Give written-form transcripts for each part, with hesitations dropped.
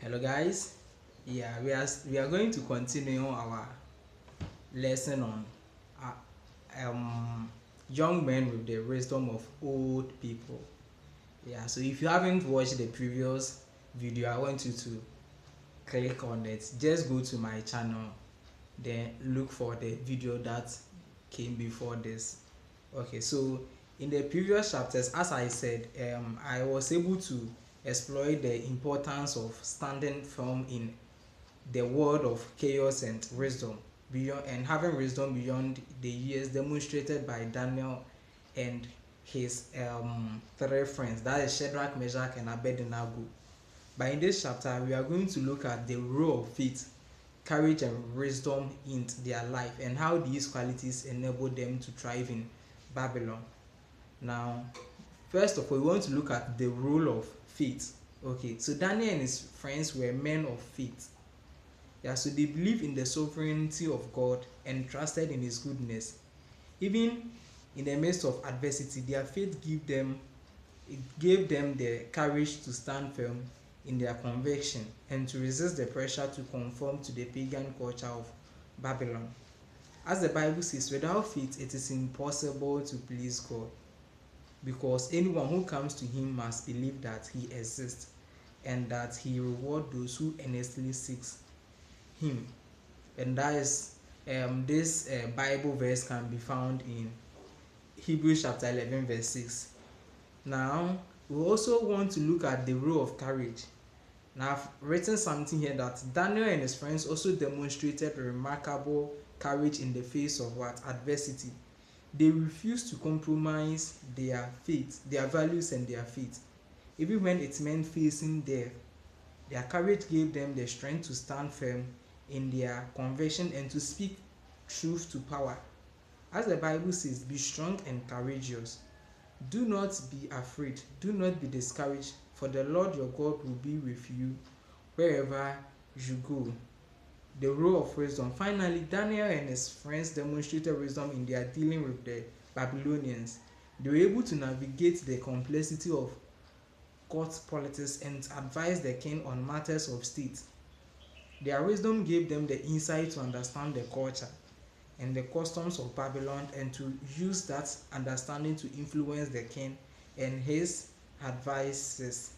Hello guys. Yeah, we are going to continue our lesson on uh, young men with the wisdom of old people. Yeah, so if you haven't watched the previous video, I want you to click on it. Just go to my channel, then look for the video that came before this. Okay, so in the previous chapters, as I said, I was able to exploit the importance of standing firm in the world of chaos and wisdom beyond, and having wisdom beyond the years demonstrated by Daniel and his three friends, that is Shadrach, Meshach and Abednego. But in this chapter we are going to look at the role of faith, courage and wisdom in their life, and how these qualities enable them to thrive in Babylon. Now, first of all, we want to look at the role of faith. Okay, so Daniel and his friends were men of faith. Yeah, so they believe in the sovereignty of God and trusted in his goodness. Even in the midst of adversity, their faith gave them the courage to stand firm in their conviction and to resist the pressure to conform to the pagan culture of Babylon. As the Bible says, without faith it is impossible to please God, because anyone who comes to him must believe that he exists and that he rewards those who earnestly seek him. And that is this Bible verse can be found in Hebrews chapter 11 verse 6. Now we also want to look at the role of courage. Now I've written something here that Daniel and his friends also demonstrated remarkable courage in the face of what? Adversity. They refused to compromise their faith, their values and their faith, even when it meant facing death. Their courage gave them the strength to stand firm in their conviction and to speak truth to power. As the Bible says, be strong and courageous. Do not be afraid, do not be discouraged, for the Lord your God will be with you wherever you go. The role of wisdom. Finally, Daniel and his friends demonstrated wisdom in their dealing with the Babylonians. They were able to navigate the complexity of court politics and advise the king on matters of state. Their wisdom gave them the insight to understand the culture and the customs of Babylon and to use that understanding to influence the king and his advisors.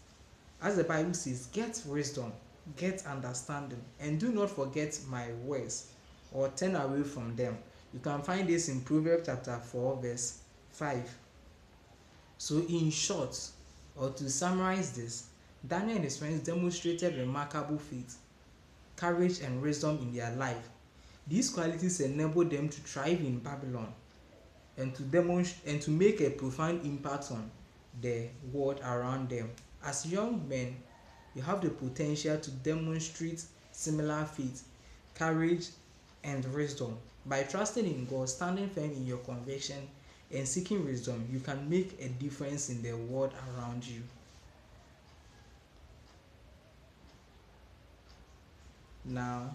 As the Bible says, get wisdom, get understanding, and do not forget my words or turn away from them. You can find this in Proverbs chapter 4 verse 5. So in short, or to summarize this, Daniel and his friends demonstrated remarkable faith, courage and wisdom in their life. These qualities enable them to thrive in Babylon and to demonstrate and to make a profound impact on the world around them. As young men, you have the potential to demonstrate similar faith, courage, and wisdom. By trusting in God, standing firm in your conviction, and seeking wisdom, you can make a difference in the world around you. Now,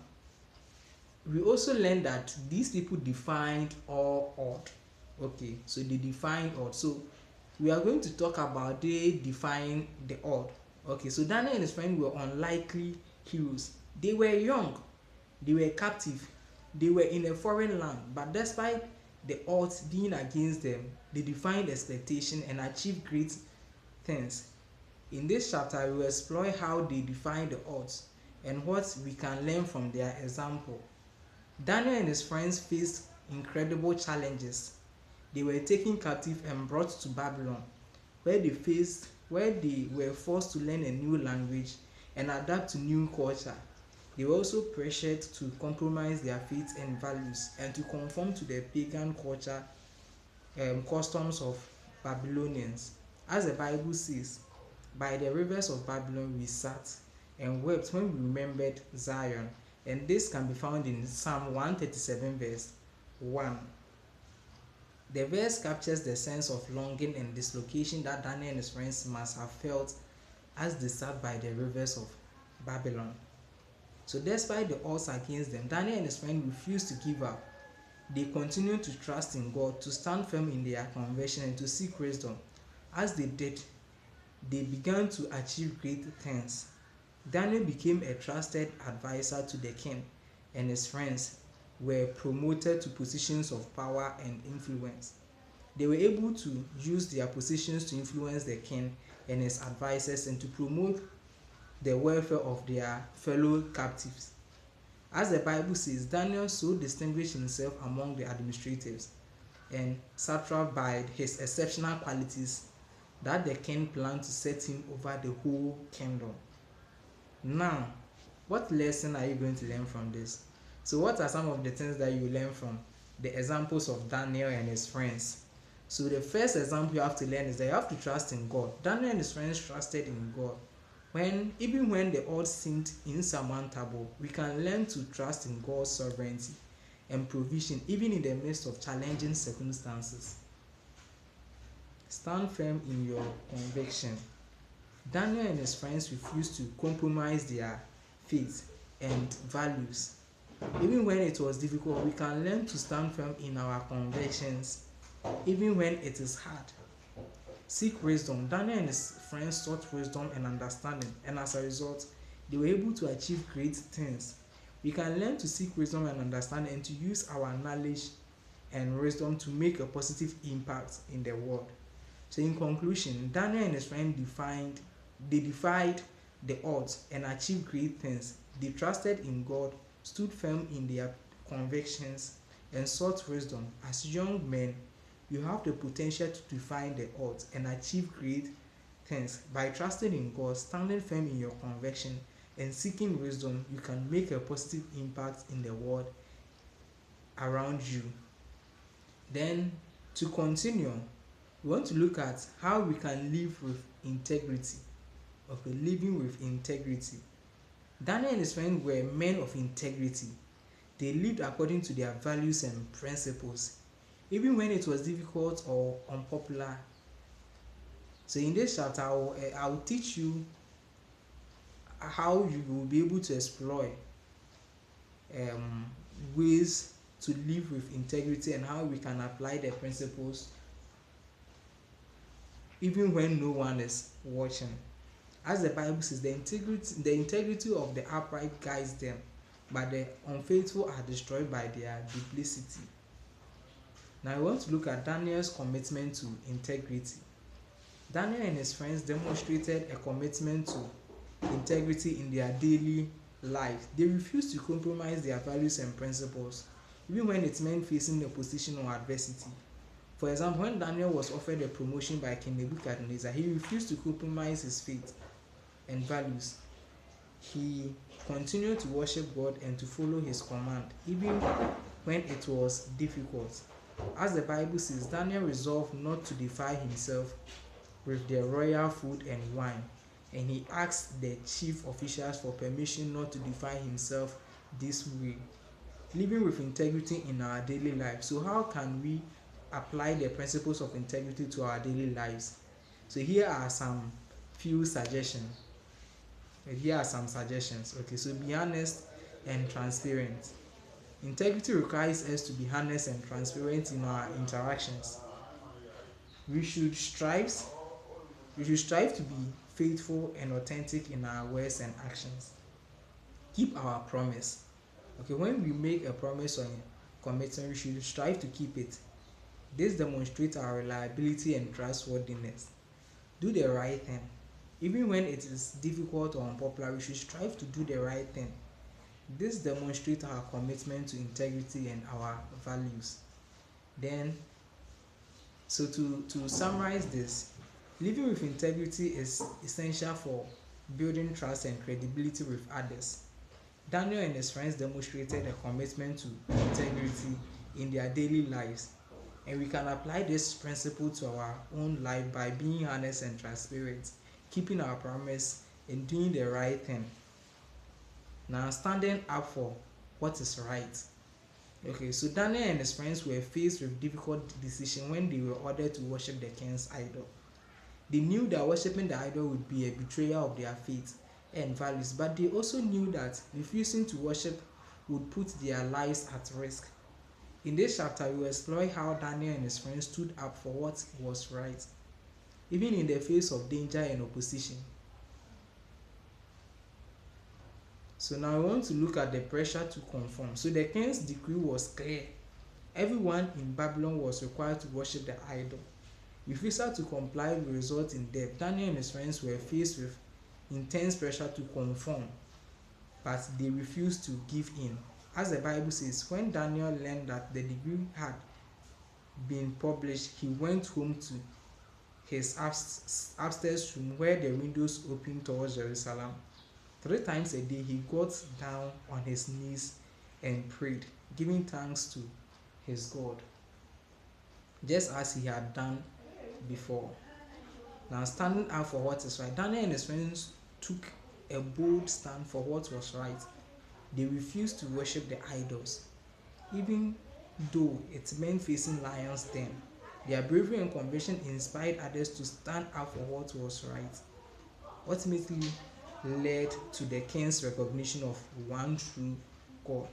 we also learned that these people defined all odd. Okay, so they defined odd. So we are going to talk about they define the odd. Okay, so Daniel and his friend were unlikely heroes. They were young, they were captive, they were in a foreign land, but despite the odds being against them, they defied expectation and achieved great things. In this chapter, we will explore how they define the odds and what we can learn from their example. Daniel and his friends faced incredible challenges. They were taken captive and brought to Babylon, where they were forced to learn a new language and adapt to new culture. They were also pressured to compromise their faith and values and to conform to the pagan culture customs of Babylonians. As the Bible says, by the rivers of Babylon we sat and wept when we remembered Zion. And this can be found in Psalm 137 verse 1. The verse captures the sense of longing and dislocation that Daniel and his friends must have felt as they sat by the rivers of Babylon. So despite the odds against them, Daniel and his friends refused to give up. They continued to trust in God, to stand firm in their conviction and to seek wisdom. As they did, they began to achieve great things. Daniel became a trusted advisor to the king, and his friends were promoted to positions of power and influence. They were able to use their positions to influence the king and his advisors and to promote the welfare of their fellow captives. As the Bible says, Daniel so distinguished himself among the administrators and satrap by his exceptional qualities that the king planned to set him over the whole kingdom. Now, what lesson are you going to learn from this? So what are some of the things that you learn from the examples of Daniel and his friends? So the first example you have to learn is that you have to trust in God. Daniel and his friends trusted in God. Even when the odds seemed insurmountable, we can learn to trust in God's sovereignty and provision even in the midst of challenging circumstances. Stand firm in your conviction. Daniel and his friends refused to compromise their faith and values. Even when it was difficult, we can learn to stand firm in our convictions even when it is hard. Seek wisdom. Daniel and his friends sought wisdom and understanding, and as a result, they were able to achieve great things. We can learn to seek wisdom and understanding and to use our knowledge and wisdom to make a positive impact in the world. So in conclusion, Daniel and his friends defied the odds and achieved great things. They trusted in God, stood firm in their convictions, and sought wisdom. As young men, you have the potential to defy the odds and achieve great things. By trusting in God, standing firm in your conviction, and seeking wisdom, you can make a positive impact in the world around you. Then, to continue, we want to look at how we can live with integrity. Okay, living with integrity. Daniel and his friends were men of integrity. They lived according to their values and principles, even when it was difficult or unpopular. So in this chapter, I will teach you how you will be able to exploit ways to live with integrity and how we can apply the principles even when no one is watching. As the Bible says, the integrity of the upright guides them, but the unfaithful are destroyed by their duplicity. Now I want to look at Daniel's commitment to integrity. Daniel and his friends demonstrated a commitment to integrity in their daily life. They refused to compromise their values and principles, even when it meant facing opposition or adversity. For example, when Daniel was offered a promotion by King Nebuchadnezzar, he refused to compromise his faith and values. He continued to worship God and to follow his command, even when it was difficult. As the Bible says, Daniel resolved not to defile himself with their royal food and wine, and he asked the chief officials for permission not to defile himself this way. Living with integrity in our daily life. So how can we apply the principles of integrity to our daily lives? So here are some suggestions. Okay, so be honest and transparent. Integrity requires us to be honest and transparent in our interactions. We should strive to be faithful and authentic in our words and actions. Keep our promise. Okay, when we make a promise or commitment, we should strive to keep it. This demonstrates our reliability and trustworthiness. Do the right thing. Even when it is difficult or unpopular, we should strive to do the right thing. This demonstrates our commitment to integrity and our values. Then, so to summarize this, living with integrity is essential for building trust and credibility with others. Daniel and his friends demonstrated a commitment to integrity in their daily lives, and we can apply this principle to our own life by being honest and transparent, keeping our promise, and doing the right thing. Now, standing up for what is right. Okay, so Daniel and his friends were faced with difficult decision when they were ordered to worship the king's idol. They knew that worshiping the idol would be a betrayal of their faith and values, but they also knew that refusing to worship would put their lives at risk. In this chapter, we will explore how Daniel and his friends stood up for what was right, even in the face of danger and opposition. So now we want to look at the pressure to conform. So the king's decree was clear. Everyone in Babylon was required to worship the idol. Refusal to comply will result in death. Daniel and his friends were faced with intense pressure to conform, but they refused to give in. As the Bible says, when Daniel learned that the decree had been published, he went home to his upstairs room where the windows opened towards Jerusalem. 3 times a day he got down on his knees and prayed, giving thanks to his God, just as he had done before. Now, standing up for what is right, Daniel and his friends took a bold stand for what was right. They refused to worship the idols, even though it meant facing lions then. Their bravery and conviction inspired others to stand up for what was right, ultimately led to the king's recognition of one true God.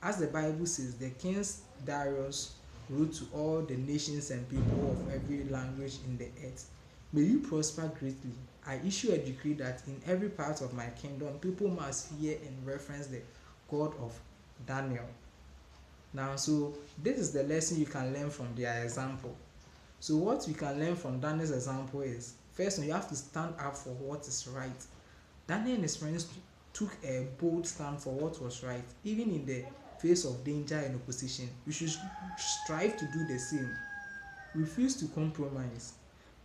As the Bible says, the king Darius wrote to all the nations and people of every language in the earth, "May you prosper greatly. I issue a decree that in every part of my kingdom, people must fear and reverence the God of Daniel." Now, so this is the lesson you can learn from their example. So what we can learn from Daniel's example is, first, you have to stand up for what is right. Daniel and his friends took a bold stand for what was right, even in the face of danger and opposition. We should strive to do the same. Refuse to compromise.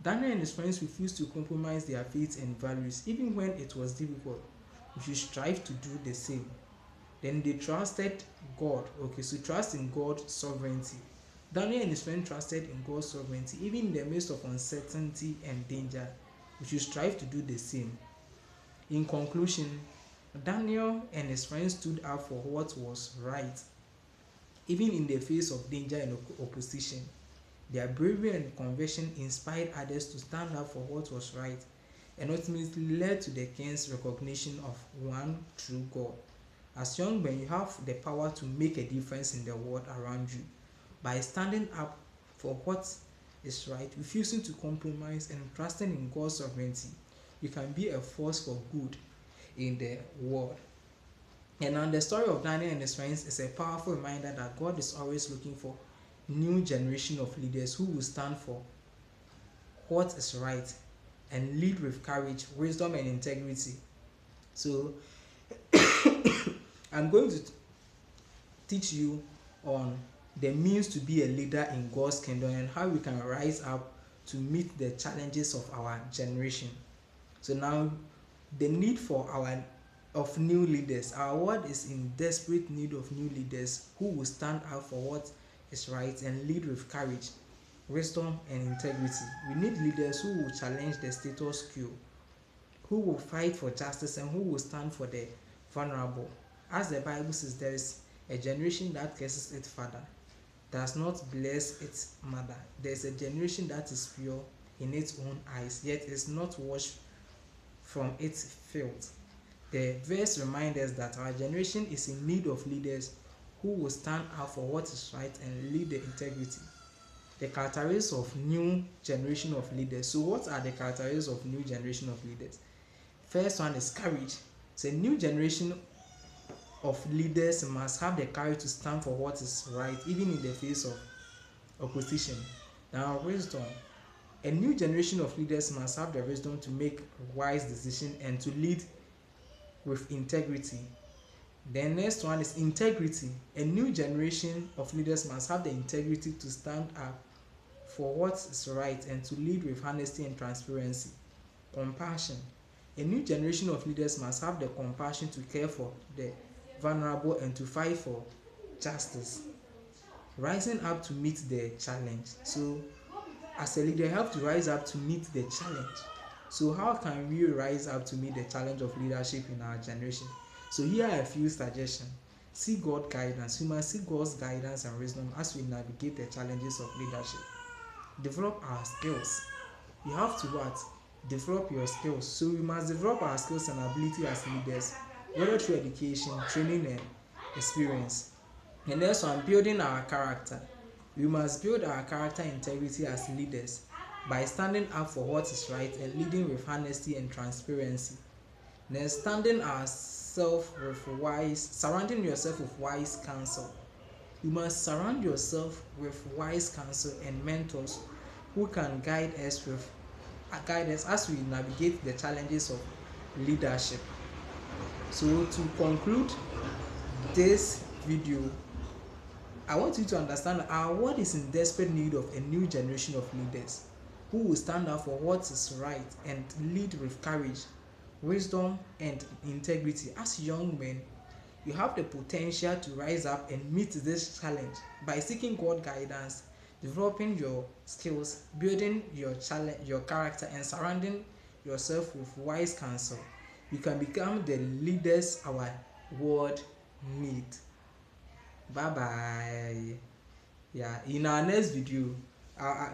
Daniel and his friends refused to compromise their faith and values, even when it was difficult. We should strive to do the same. Then they trusted God. Okay, so trust in God's sovereignty. Daniel and his friends trusted in God's sovereignty, even in the midst of uncertainty and danger. We should strive to do the same. In conclusion, Daniel and his friends stood up for what was right, even in the face of danger and opposition. Their bravery and conviction inspired others to stand up for what was right, and ultimately led to the king's recognition of one true God. As young men, you have the power to make a difference in the world around you. By standing up for what is right, refusing to compromise, and trusting in God's sovereignty, you can be a force for good in the world. And now the story of Daniel and his friends is a powerful reminder that God is always looking for new generation of leaders who will stand for what is right and lead with courage, wisdom, and integrity. So I'm going to teach you on the means to be a leader in God's kingdom and how we can rise up to meet the challenges of our generation. So now, the need for of new leaders. Our world is in desperate need of new leaders who will stand up for what is right and lead with courage, wisdom, and integrity. We need leaders who will challenge the status quo, who will fight for justice, and who will stand for the vulnerable. As the Bible says, there is a generation that curses its father, does not bless its mother. There is a generation that is pure in its own eyes, yet is not washed from its filth. The verse reminds us that our generation is in need of leaders who will stand up for what is right and lead the integrity. The characteristics of new generation of leaders. So what are the characteristics of new generation of leaders? First one is courage. So a new generation of leaders must have the courage to stand for what is right, even in the face of opposition. Now, wisdom. A new generation of leaders must have the wisdom to make wise decisions and to lead with integrity. The next one is integrity. A new generation of leaders must have the integrity to stand up for what is right and to lead with honesty and transparency. Compassion. A new generation of leaders must have the compassion to care for the vulnerable and to fight for justice. Rising up to meet the challenge. So as a leader, you have to rise up to meet the challenge. So how can we rise up to meet the challenge of leadership in our generation? So here are a few suggestions. Seek God's guidance. We must seek God's guidance and wisdom as we navigate the challenges of leadership. Develop our skills. You have to what? Develop your skills. So we must develop our skills and ability as leaders, whether through education, training, and experience. And next one, building our character. We must build our character integrity as leaders by standing up for what is right and leading with honesty and transparency. Then standing surrounding yourself with wise counsel. You must surround yourself with wise counsel and mentors who can guide us as we navigate the challenges of leadership. So to conclude this video, I want you to understand our world is in desperate need of a new generation of leaders who will stand up for what is right and lead with courage, wisdom, and integrity. As young men, you have the potential to rise up and meet this challenge by seeking God guidance, developing your skills, building your character, and surrounding yourself with wise counsel. You can become the leaders our world needs. Bye bye. Yeah, in our next video,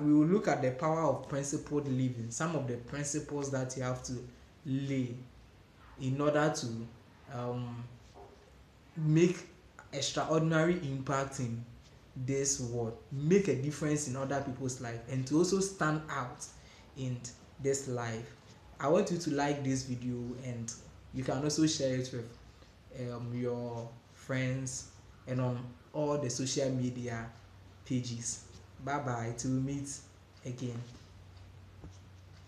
we will look at the power of principled living, some of the principles that you have to lay in order to make extraordinary impact in this world, make a difference in other people's life, and to also stand out in this life. I want you to like this video, and you can also share it with your friends and on all the social media pages. Bye bye, till we meet again.